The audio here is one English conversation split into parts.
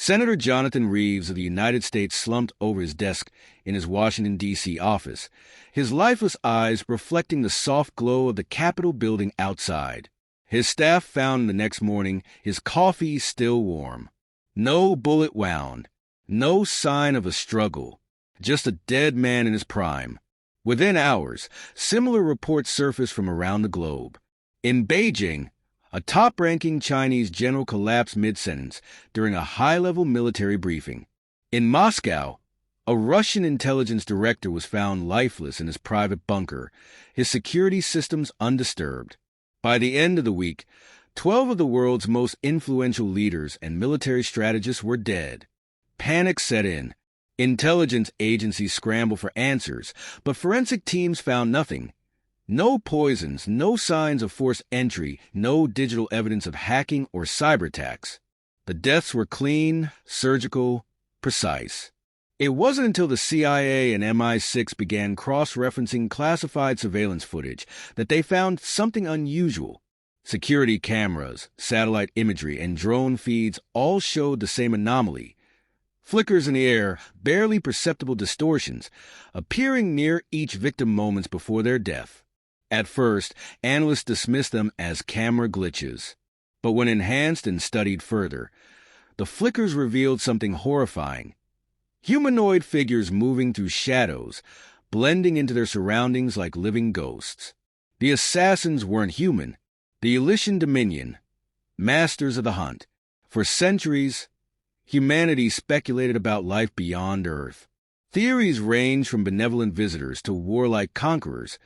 Senator Jonathan Reeves of the United States slumped over his desk in his Washington, D.C. office, his lifeless eyes reflecting the soft glow of the Capitol building outside. His staff found the next morning his coffee still warm. No bullet wound, no sign of a struggle, just a dead man in his prime. Within hours, similar reports surfaced from around the globe. In Beijing, a top-ranking Chinese general collapsed mid-sentence during a high-level military briefing. In Moscow, a Russian intelligence director was found lifeless in his private bunker, his security systems undisturbed. By the end of the week, 12 of the world's most influential leaders and military strategists were dead. Panic set in. Intelligence agencies scrambled for answers, but forensic teams found nothing. No poisons, no signs of forced entry, no digital evidence of hacking or cyber attacks. The deaths were clean, surgical, precise. It wasn't until the CIA and MI6 began cross-referencing classified surveillance footage that they found something unusual. Security cameras, satellite imagery, and drone feeds all showed the same anomaly. Flickers in the air, barely perceptible distortions, appearing near each victim moments before their death. At first, analysts dismissed them as camera glitches. But when enhanced and studied further, the flickers revealed something horrifying. Humanoid figures moving through shadows, blending into their surroundings like living ghosts. The assassins weren't human. The Elysian Dominion, masters of the hunt. For centuries, humanity speculated about life beyond Earth. Theories ranged from benevolent visitors to warlike conquerors,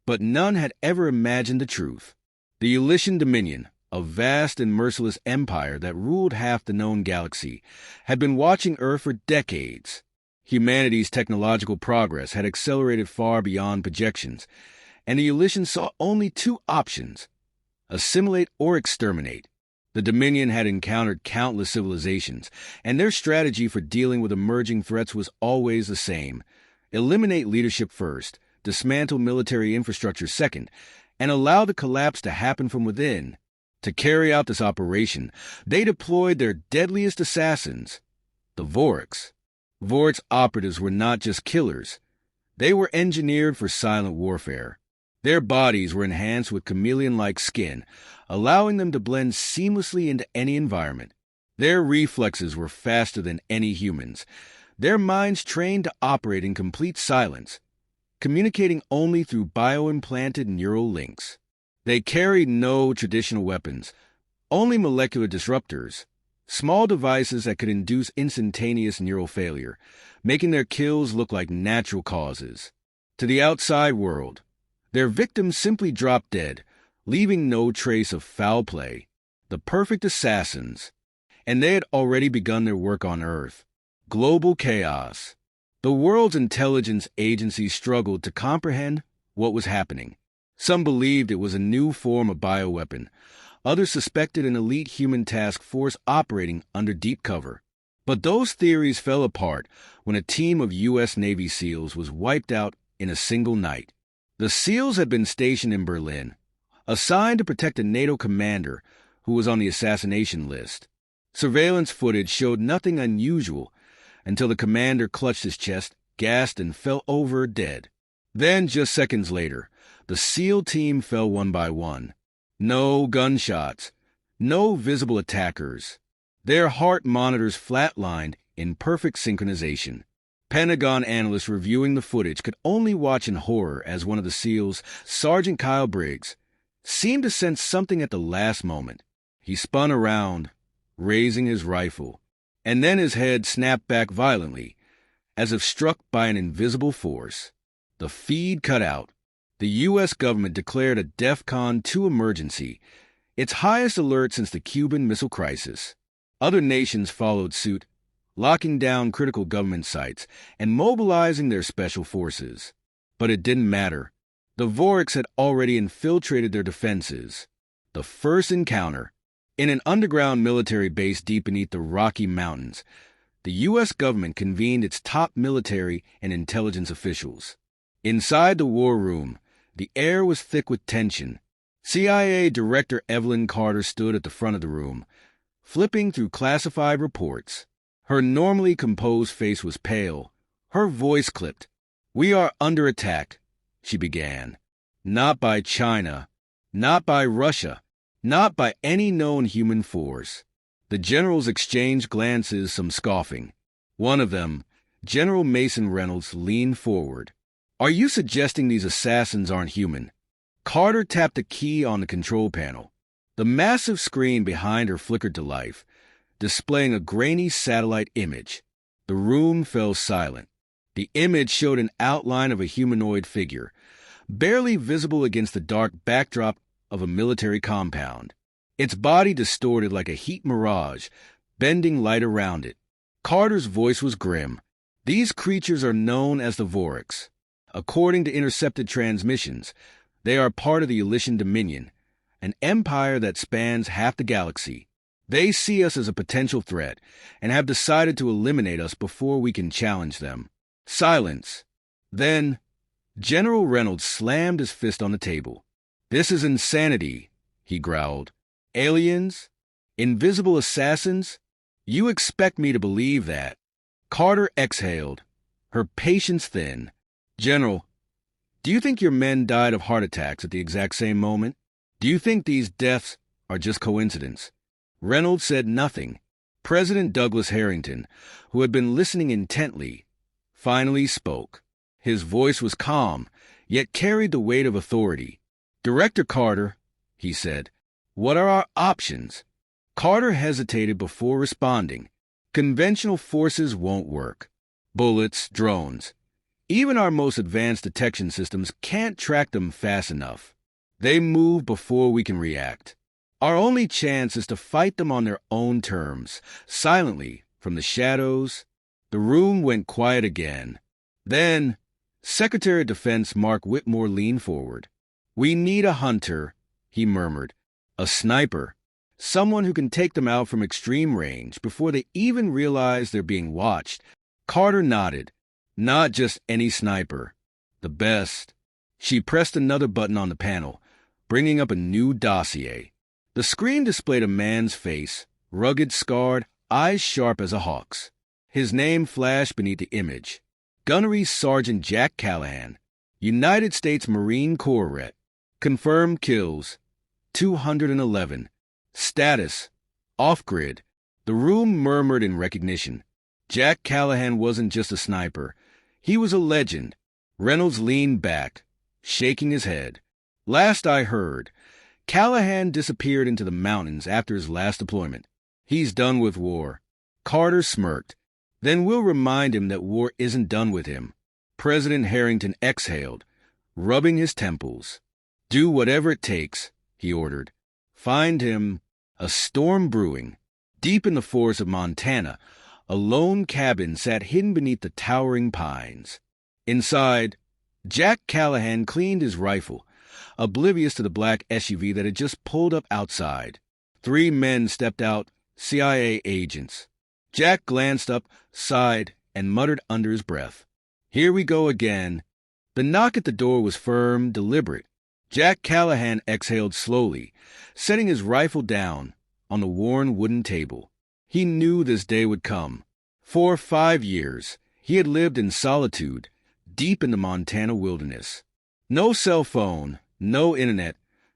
but none had ever imagined the truth. The Elysian Dominion, a vast and merciless empire that ruled half the known galaxy, had been watching Earth for decades. Humanity's technological progress had accelerated far beyond projections, and the Elysians saw only two options: assimilate or exterminate. The Dominion had encountered countless civilizations, and their strategy for dealing with emerging threats was always the same: eliminate leadership first, dismantle military infrastructure second, and allow the collapse to happen from within. To carry out this operation, they deployed their deadliest assassins, the Vorks. Vorks operatives were not just killers. They were engineered for silent warfare. Their bodies were enhanced with chameleon-like skin, allowing them to blend seamlessly into any environment. Their reflexes were faster than any humans, their minds trained to operate in complete silence, communicating only through bio-implanted neural links. They carried no traditional weapons, only molecular disruptors, small devices that could induce instantaneous neural failure, making their kills look like natural causes. To the outside world, their victims simply dropped dead, leaving no trace of foul play. The perfect assassins. And they had already begun their work on Earth. Global chaos. The world's intelligence agencies struggled to comprehend what was happening. Some believed it was a new form of bioweapon. Others suspected an elite human task force operating under deep cover. But those theories fell apart when a team of U.S. Navy SEALs was wiped out in a single night. The SEALs had been stationed in Berlin, assigned to protect a NATO commander who was on the assassination list. Surveillance footage showed nothing unusual until the commander clutched his chest, gasped, and fell over dead. Then, just seconds later, the SEAL team fell one by one. No gunshots, no visible attackers. Their heart monitors flatlined in perfect synchronization. Pentagon analysts reviewing the footage could only watch in horror as one of the SEALs, Sergeant Kyle Briggs, seemed to sense something at the last moment. He spun around, raising his rifle, and then his head snapped back violently, as if struck by an invisible force. The feed cut out. The U.S. government declared a DEFCON 2 emergency, its highest alert since the Cuban Missile Crisis. Other nations followed suit, locking down critical government sites and mobilizing their special forces. But it didn't matter. The Vorks had already infiltrated their defenses. The first encounter. In an underground military base deep beneath the Rocky Mountains, the U.S. government convened its top military and intelligence officials. Inside the war room, the air was thick with tension. CIA Director Evelyn Carter stood at the front of the room, flipping through classified reports. Her normally composed face was pale. Her voice clipped. "We are under attack," she began. "Not by China. Not by Russia. Not by any known human force." The generals exchanged glances, some scoffing. One of them, General Mason Reynolds, leaned forward. "Are you suggesting these assassins aren't human?" Carter tapped a key on the control panel. The massive screen behind her flickered to life, displaying a grainy satellite image. The room fell silent. The image showed an outline of a humanoid figure, barely visible against the dark backdrop of a military compound. Its body distorted like a heat mirage, bending light around it. Carter's voice was grim. "These creatures are known as the Vorix. According to intercepted transmissions, they are part of the Elysian Dominion, an empire that spans half the galaxy. They see us as a potential threat and have decided to eliminate us before we can challenge them." Silence. Then, General Reynolds slammed his fist on the table. "This is insanity," he growled. "Aliens? Invisible assassins? You expect me to believe that?" Carter exhaled, her patience thin. "General, do you think your men died of heart attacks at the exact same moment? Do you think these deaths are just coincidence?" Reynolds said nothing. President Douglas Harrington, who had been listening intently, finally spoke. His voice was calm, yet carried the weight of authority. "Director Carter," he said, "what are our options?" Carter hesitated before responding. "Conventional forces won't work. Bullets, drones. Even our most advanced detection systems can't track them fast enough. They move before we can react. Our only chance is to fight them on their own terms, silently, from the shadows." The room went quiet again. Then, Secretary of Defense Mark Whitmore leaned forward. "We need a hunter," he murmured. "A sniper. Someone who can take them out from extreme range before they even realize they're being watched." Carter nodded. "Not just any sniper. The best." She pressed another button on the panel, bringing up a new dossier. The screen displayed a man's face, rugged, scarred, eyes sharp as a hawk's. His name flashed beneath the image. Gunnery Sergeant Jack Callahan, United States Marine Corps Ret. Confirmed kills, 211. Status, off-grid. The room murmured in recognition. Jack Callahan wasn't just a sniper. He was a legend. Reynolds leaned back, shaking his head. "Last I heard, Callahan disappeared into the mountains after his last deployment. He's done with war." Carter smirked. "Then we'll remind him that war isn't done with him." President Harrington exhaled, rubbing his temples. "Do whatever it takes," he ordered. "Find him." A storm brewing. Deep in the forests of Montana, a lone cabin sat hidden beneath the towering pines. Inside, Jack Callahan cleaned his rifle, oblivious to the black SUV that had just pulled up outside. 3 men stepped out, CIA agents. Jack glanced up, sighed, and muttered under his breath, "Here we go again." The knock at the door was firm, deliberate. Jack Callahan exhaled slowly, setting his rifle down on the worn wooden table. He knew this day would come. For 5 years, he had lived in solitude, deep in the Montana wilderness. No cell phone, no internet,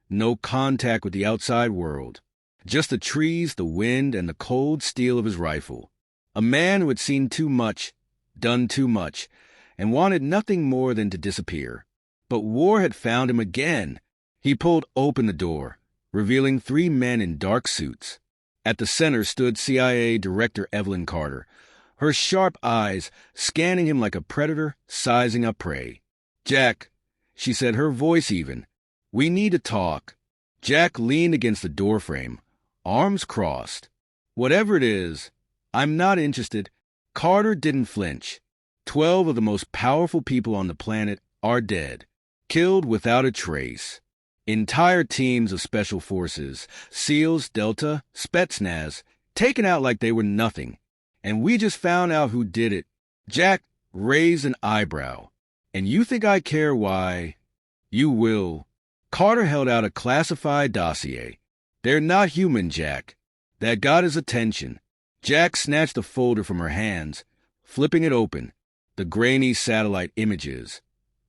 no contact with the outside world. Just the trees, the wind, and the cold steel of his rifle. A man who had seen too much, done too much, and wanted nothing more than to disappear. But war had found him again. He pulled open the door, revealing 3 men in dark suits. At the center stood CIA Director Evelyn Carter, her sharp eyes scanning him like a predator sizing up prey. "Jack," she said, her voice even, "we need to talk." Jack leaned against the doorframe, arms crossed. "Whatever it is, I'm not interested." Carter didn't flinch. 12 of the most powerful people on the planet are dead, killed without a trace. Entire teams of special forces, SEALs, Delta, Spetsnaz, taken out like they were nothing. And we just found out who did it. Jack raised an eyebrow. "And you think I care why?" "You will." Carter held out a classified dossier. "They're not human, Jack. That got his attention. Jack snatched the folder from her hands, flipping it open. The grainy satellite images,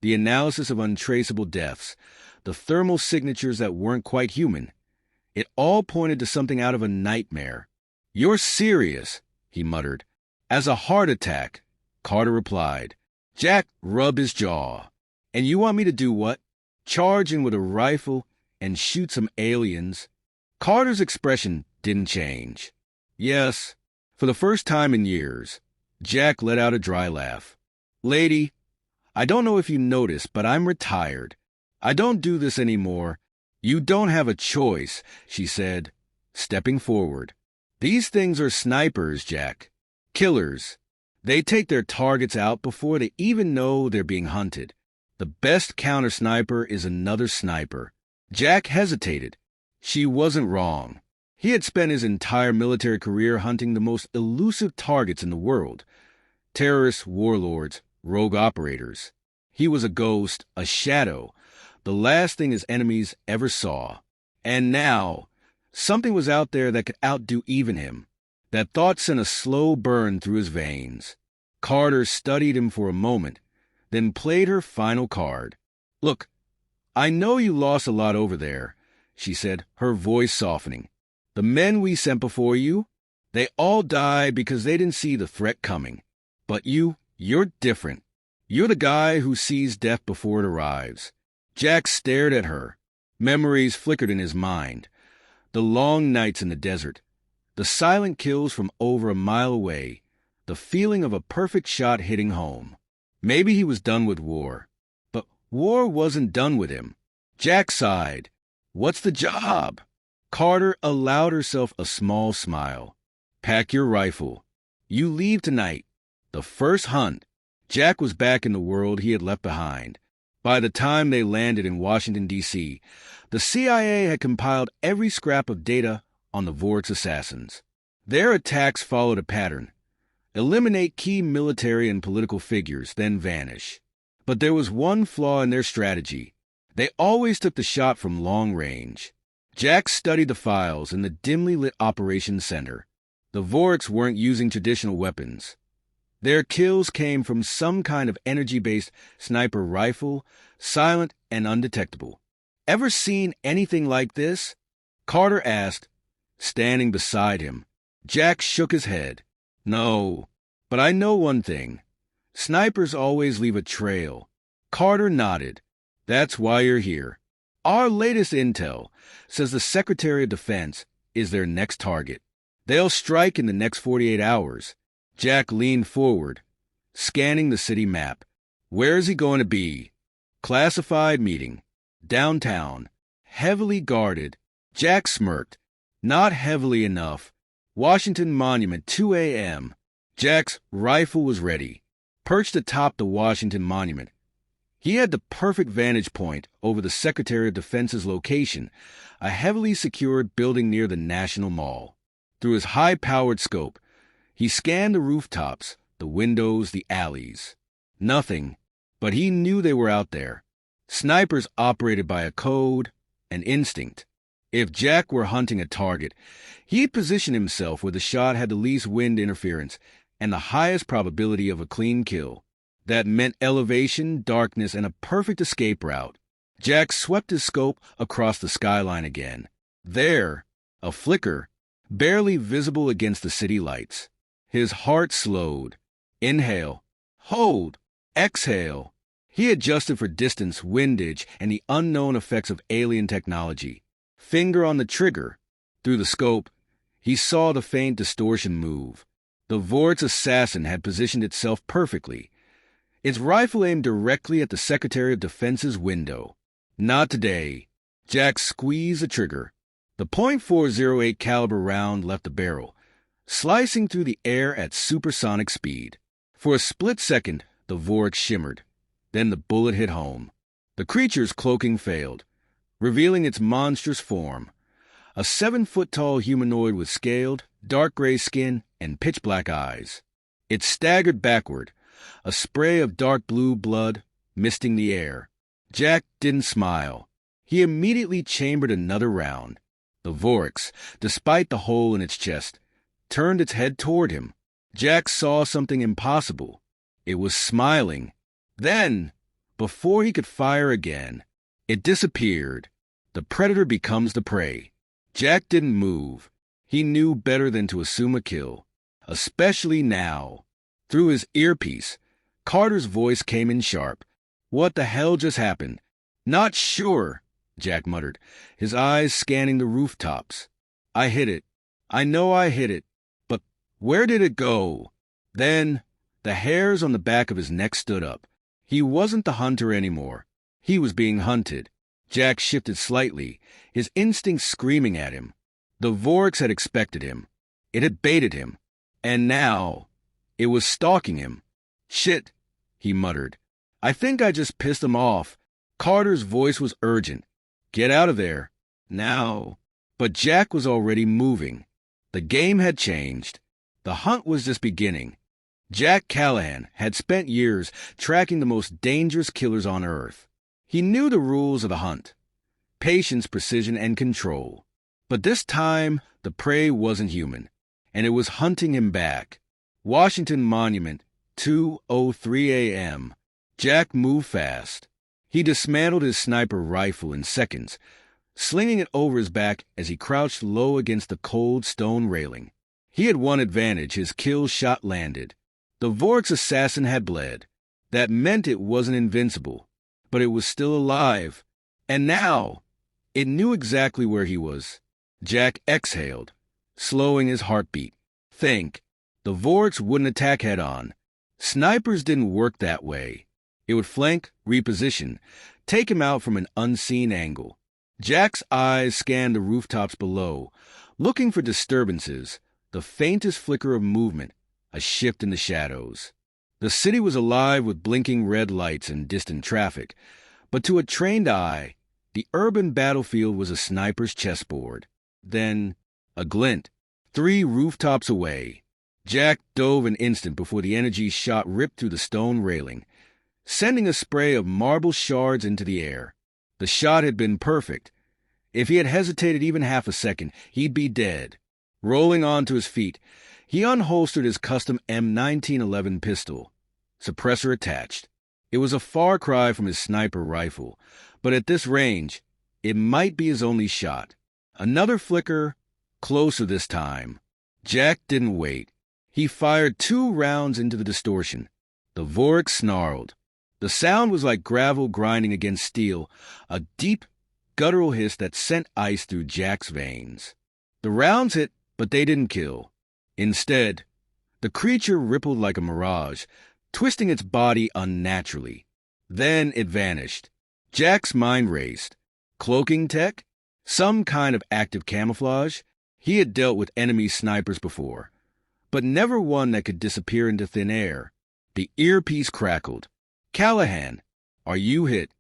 the analysis of untraceable deaths, the thermal signatures that weren't quite human. It all pointed to something out of a nightmare. "You're serious," he muttered. "As a heart attack," Carter replied. Jack rubbed his jaw. "And you want me to do what? Charge in with a rifle and shoot some aliens?" Carter's expression didn't change. "Yes." For the first time in years, Jack let out a dry laugh. "Lady, I don't know if you noticed, but I'm retired. I don't do this anymore." "You don't have a choice," she said, stepping forward. "These things are snipers, Jack. Killers. They take their targets out before they even know they're being hunted. The best counter-sniper is another sniper." Jack hesitated. She wasn't wrong. He had spent his entire military career hunting the most elusive targets in the world. Terrorists, warlords, rogue operators. He was a ghost, a shadow, the last thing his enemies ever saw. And now, something was out there that could outdo even him. That thought sent a slow burn through his veins. Carter studied him for a moment, then played her final card. "Look, I know you lost a lot over there," she said, her voice softening. "The men we sent before you, they all died because they didn't see the threat coming. But you're different. You're the guy who sees death before it arrives." Jack stared at her. Memories flickered in his mind. The long nights in the desert, the silent kills from over a mile away, the feeling of a perfect shot hitting home. Maybe he was done with war. But war wasn't done with him. Jack sighed. "What's the job?" Carter allowed herself a small smile. "Pack your rifle. You leave tonight. The first hunt." Jack was back in the world he had left behind. By the time they landed in Washington, D.C., the CIA had compiled every scrap of data on the Vortex assassins. Their attacks followed a pattern. Eliminate key military and political figures, then vanish. But there was one flaw in their strategy. They always took the shot from long range. Jack studied the files in the dimly lit operations center. The Vortex weren't using traditional weapons. Their kills came from some kind of energy-based sniper rifle, silent and undetectable. "Ever seen anything like this?" Carter asked, standing beside him. Jack shook his head. "No, but I know one thing. Snipers always leave a trail." Carter nodded. "That's why you're here. Our latest intel says the Secretary of Defense is their next target. They'll strike in the next 48 hours. Jack leaned forward, scanning the city map. "Where is he going to be?" "Classified meeting. Downtown. Heavily guarded." Jack smirked. "Not heavily enough. Washington Monument, 2 a.m. Jack's rifle was ready, perched atop the Washington Monument. He had the perfect vantage point over the Secretary of Defense's location, a heavily secured building near the National Mall. Through his high-powered scope, he scanned the rooftops, the windows, the alleys. Nothing, but he knew they were out there. Snipers operated by a code, an instinct. If Jack were hunting a target, he'd position himself where the shot had the least wind interference and the highest probability of a clean kill. That meant elevation, darkness, and a perfect escape route. Jack swept his scope across the skyline again. There, a flicker, barely visible against the city lights. His heart slowed. Inhale. Hold. Exhale. He adjusted for distance, windage, and the unknown effects of alien technology. Finger on the trigger. Through the scope, he saw the faint distortion move. The Vortex assassin had positioned itself perfectly. Its rifle aimed directly at the Secretary of Defense's window. Not today. Jack squeezed the trigger. The .408 caliber round left the barrel, slicing through the air at supersonic speed. For a split second, the Vortex shimmered. Then the bullet hit home. The creature's cloaking failed, revealing its monstrous form. A 7-foot-tall humanoid with scaled, dark gray skin and pitch-black eyes. It staggered backward, a spray of dark blue blood misting the air. Jack didn't smile. He immediately chambered another round. The Vortex, despite the hole in its chest, turned its head toward him. Jack saw something impossible. It was smiling. Then, before he could fire again, it disappeared. The predator becomes the prey. Jack didn't move. He knew better than to assume a kill, especially now. Through his earpiece, Carter's voice came in sharp. "What the hell just happened?" "Not sure," Jack muttered, his eyes scanning the rooftops. "I hit it. I know I hit it. But where did it go?" Then the hairs on the back of his neck stood up. He wasn't the hunter anymore. He was being hunted. Jack shifted slightly, his instincts screaming at him. The Vorx had expected him. It had baited him. And now, it was stalking him. "Shit," he muttered. "I think I just pissed him off." Carter's voice was urgent. "Get out of there. Now." But Jack was already moving. The game had changed. The hunt was just beginning. Jack Callahan had spent years tracking the most dangerous killers on Earth. He knew the rules of the hunt: patience, precision, and control. But this time, the prey wasn't human, and it was hunting him back. Washington Monument, 2:03 a.m. Jack moved fast. He dismantled his sniper rifle in seconds, slinging it over his back as he crouched low against the cold stone railing. He had one advantage: his kill shot landed. The Vorx assassin had bled. That meant it wasn't invincible, but it was still alive. And now, it knew exactly where he was. Jack exhaled, slowing his heartbeat. Think. The Vorx wouldn't attack head-on. Snipers didn't work that way. It would flank, reposition, take him out from an unseen angle. Jack's eyes scanned the rooftops below, looking for disturbances, the faintest flicker of movement, a shift in the shadows. The city was alive with blinking red lights and distant traffic, but to a trained eye, the urban battlefield was a sniper's chessboard. Then, a glint, 3 rooftops away. Jack dove an instant before the energy shot ripped through the stone railing, sending a spray of marble shards into the air. The shot had been perfect. If he had hesitated even half a second, he'd be dead. Rolling onto his feet, he unholstered his custom M1911 pistol, suppressor attached. It was a far cry from his sniper rifle, but at this range, it might be his only shot. Another flicker, closer this time. Jack didn't wait. He fired 2 rounds into the distortion. The Vorx snarled. The sound was like gravel grinding against steel, a deep, guttural hiss that sent ice through Jack's veins. The rounds hit, but they didn't kill. Instead, the creature rippled like a mirage, twisting its body unnaturally. Then it vanished. Jack's mind raced. Cloaking tech? Some kind of active camouflage? He had dealt with enemy snipers before, but never one that could disappear into thin air. The earpiece crackled. "Callahan, are you hit?"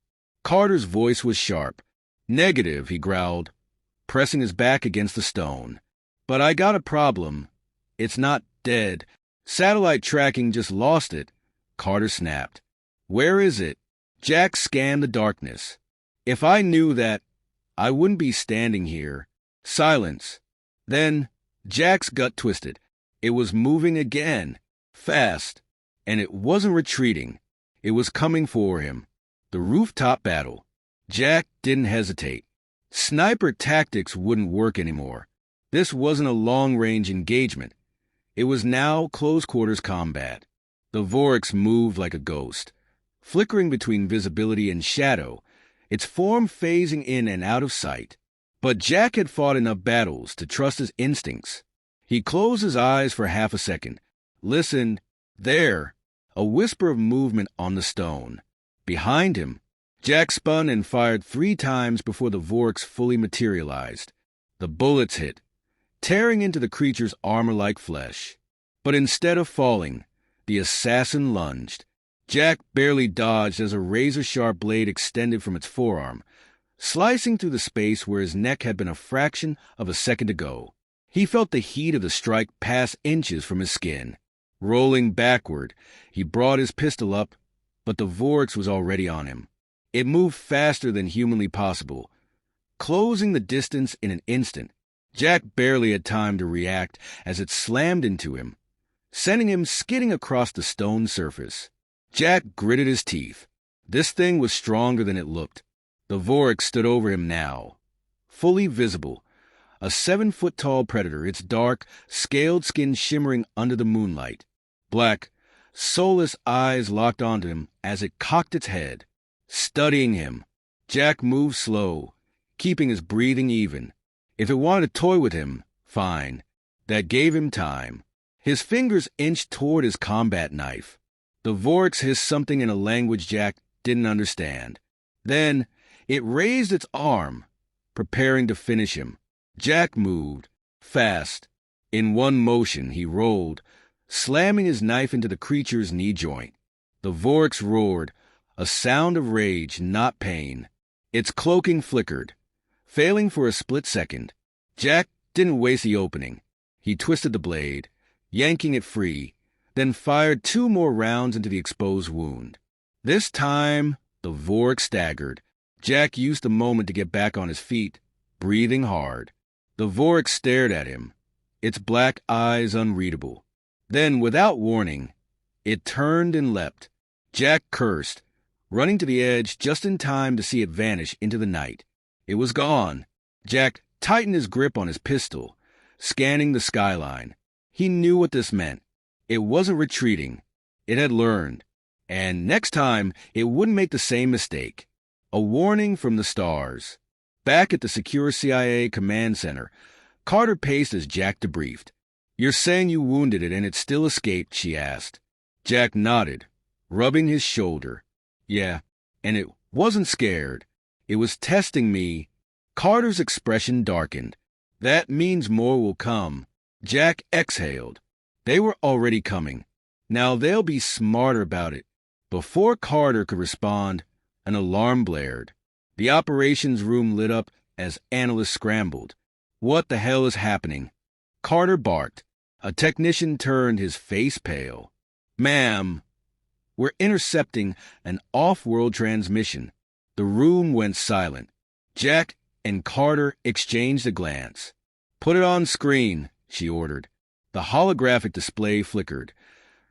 Carter's voice was sharp. "Negative," he growled, pressing his back against the stone. "But I got a problem. It's not dead. Satellite tracking just lost it." Carter snapped. "Where is it?" Jack scanned the darkness. "If I knew that, I wouldn't be standing here." Silence. Then Jack's gut twisted. It was moving again, fast, and it wasn't retreating. It was coming for him. The rooftop battle. Jack didn't hesitate. Sniper tactics wouldn't work anymore. This wasn't a long-range engagement. It was now close-quarters combat. The Vorx moved like a ghost, flickering between visibility and shadow, its form phasing in and out of sight. But Jack had fought enough battles to trust his instincts. He closed his eyes for half a second, listened. There, a whisper of movement on the stone. Behind him, Jack spun and fired 3 times before the Vorx fully materialized. The bullets hit, tearing into the creature's armor-like flesh. But instead of falling, the assassin lunged. Jack barely dodged as a razor-sharp blade extended from its forearm, slicing through the space where his neck had been a fraction of a second ago. He felt the heat of the strike pass inches from his skin. Rolling backward, he brought his pistol up, but the Vorx was already on him. It moved faster than humanly possible, closing the distance in an instant. Jack barely had time to react as it slammed into him, sending him skidding across the stone surface. Jack gritted his teeth. This thing was stronger than it looked. The Vorax stood over him now, fully visible, a 7-foot-tall predator, its dark, scaled skin shimmering under the moonlight. Black, soulless eyes locked onto him as it cocked its head, studying him. Jack moved slow, keeping his breathing even. If it wanted to toy with him, fine. That gave him time. His fingers inched toward his combat knife. The Vorax hissed something in a language Jack didn't understand. Then it raised its arm, preparing to finish him. Jack moved, fast. In one motion he rolled, slamming his knife into the creature's knee joint. The Vorax roared, a sound of rage, not pain. Its cloaking flickered, failing for a split second. Jack didn't waste the opening. He twisted the blade, yanking it free, then fired 2 more rounds into the exposed wound. This time, the Vorax staggered. Jack used the moment to get back on his feet, breathing hard. The Vorax stared at him, its black eyes unreadable. Then, without warning, it turned and leapt. Jack cursed, running to the edge just in time to see it vanish into the night. It was gone. Jack tightened his grip on his pistol, scanning the skyline. He knew what this meant. It wasn't retreating. It had learned. And next time, it wouldn't make the same mistake. A warning from the stars. Back at the secure CIA command center, Carter paced as Jack debriefed. "You're saying you wounded it and it still escaped?" she asked. Jack nodded, rubbing his shoulder. "Yeah, and it wasn't scared. It was testing me." Carter's expression darkened. "That means more will come." Jack exhaled. They were already coming. Now they'll be smarter about it. Before Carter could respond, an alarm blared. The operations room lit up as analysts scrambled. "What the hell is happening?" Carter barked. A technician turned, his face pale. "Ma'am, we're intercepting an off-world transmission." The room went silent. Jack and Carter exchanged a glance. "Put it on screen," she ordered. The holographic display flickered.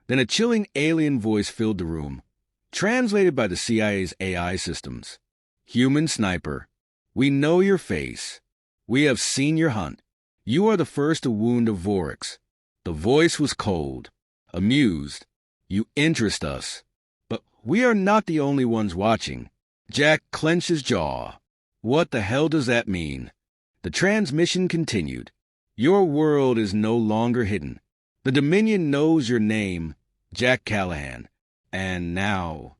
Then a chilling alien voice filled the room, translated by the CIA's AI systems. "Human sniper, we know your face. We have seen your hunt. You are the first to wound a Vorax." The voice was cold, amused. "You interest us. But we are not the only ones watching." Jack clenched his jaw. What the hell does that mean? The transmission continued. "Your world is no longer hidden. The Dominion knows your name, Jack Callahan. And now..."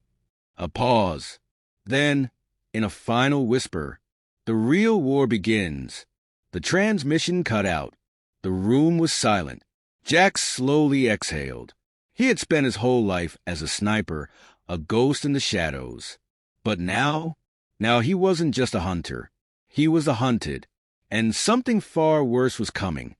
A pause. Then, in a final whisper, "The real war begins." The transmission cut out. The room was silent. Jack slowly exhaled. He had spent his whole life as a sniper, a ghost in the shadows. But now he wasn't just a hunter. He was the hunted. And something far worse was coming.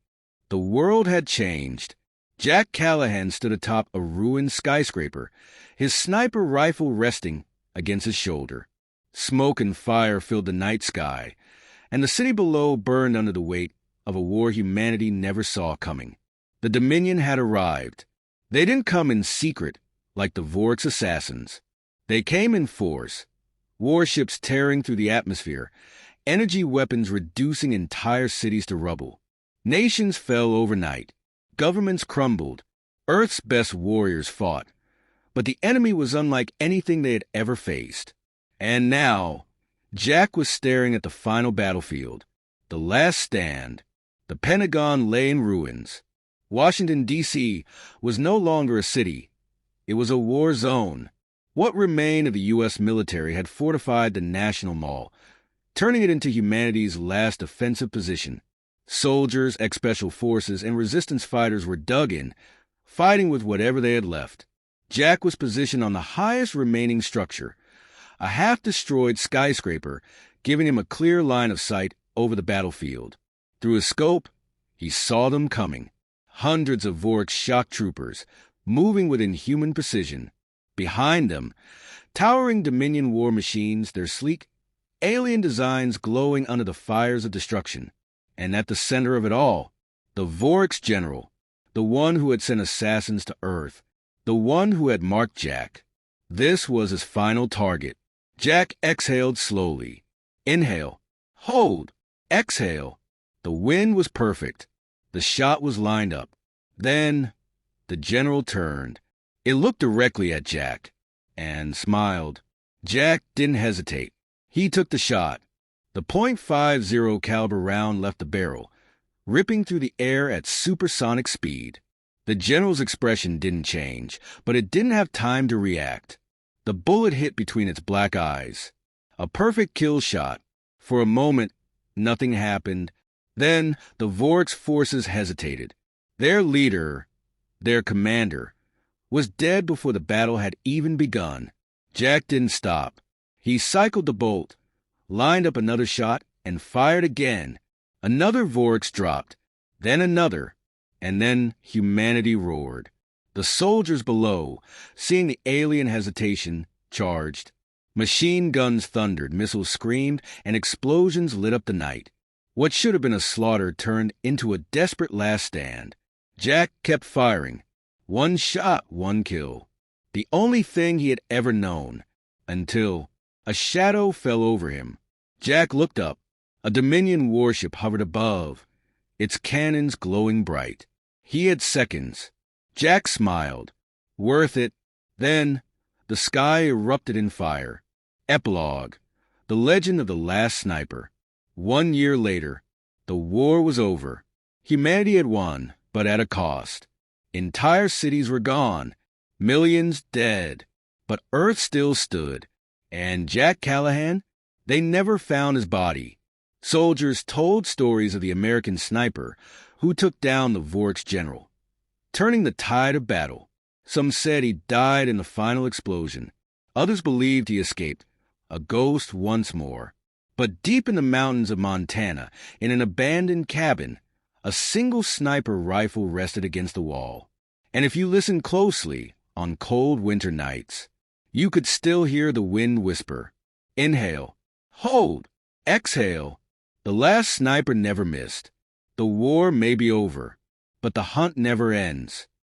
The world had changed. Jack Callahan stood atop a ruined skyscraper, his sniper rifle resting against his shoulder. Smoke and fire filled the night sky, and the city below burned under the weight of a war humanity never saw coming. The Dominion had arrived. They didn't come in secret like the Vorax assassins. They came in force, warships tearing through the atmosphere, energy weapons reducing entire cities to rubble. Nations fell overnight. Governments crumbled. Earth's best warriors fought. But the enemy was unlike anything they had ever faced. And now, Jack was staring at the final battlefield, the last stand. The Pentagon lay in ruins. Washington, D.C. was no longer a city. It was a war zone. What remained of the U.S. military had fortified the National Mall, turning it into humanity's last offensive position. Soldiers, ex-special forces, and resistance fighters were dug in, fighting with whatever they had left. Jack was positioned on the highest remaining structure, a half-destroyed skyscraper, giving him a clear line of sight over the battlefield. Through his scope, he saw them coming. Hundreds of Vorax shock troopers, moving with inhuman precision. Behind them, towering Dominion war machines, their sleek, alien designs glowing under the fires of destruction. And at the center of it all, the Vork's general, the one who had sent assassins to Earth, the one who had marked Jack. This was his final target. Jack exhaled slowly. Inhale. Hold. Exhale. The wind was perfect. The shot was lined up. Then the general turned. It looked directly at Jack and smiled. Jack didn't hesitate. He took the shot. The .50 caliber round left the barrel, ripping through the air at supersonic speed. The general's expression didn't change, but it didn't have time to react. The bullet hit between its black eyes. A perfect kill shot. For a moment, nothing happened. Then the Vork's forces hesitated. Their leader, their commander, was dead before the battle had even begun. Jack didn't stop. He cycled the bolt, lined up another shot, and fired again. Another Vork's dropped, then another, and then humanity roared. The soldiers below, seeing the alien hesitation, charged. Machine guns thundered, missiles screamed, and explosions lit up the night. What should have been a slaughter turned into a desperate last stand. Jack kept firing. One shot, one kill. The only thing he had ever known. Until a shadow fell over him. Jack looked up. A Dominion warship hovered above, its cannons glowing bright. He had seconds. Jack smiled. Worth it. Then the sky erupted in fire. Epilogue. The legend of the last sniper. 1 year later, the war was over. Humanity had won, but at a cost. Entire cities were gone, millions dead. But Earth still stood. And Jack Callahan? They never found his body. Soldiers told stories of the American sniper who took down the Vork's general, turning the tide of battle. Some said he died in the final explosion. Others believed he escaped, a ghost once more. But deep in the mountains of Montana, in an abandoned cabin, a single sniper rifle rested against the wall. And if you listened closely on cold winter nights, you could still hear the wind whisper, "Inhale. Hold. Exhale." The last sniper never missed. The war may be over, but the hunt never ends.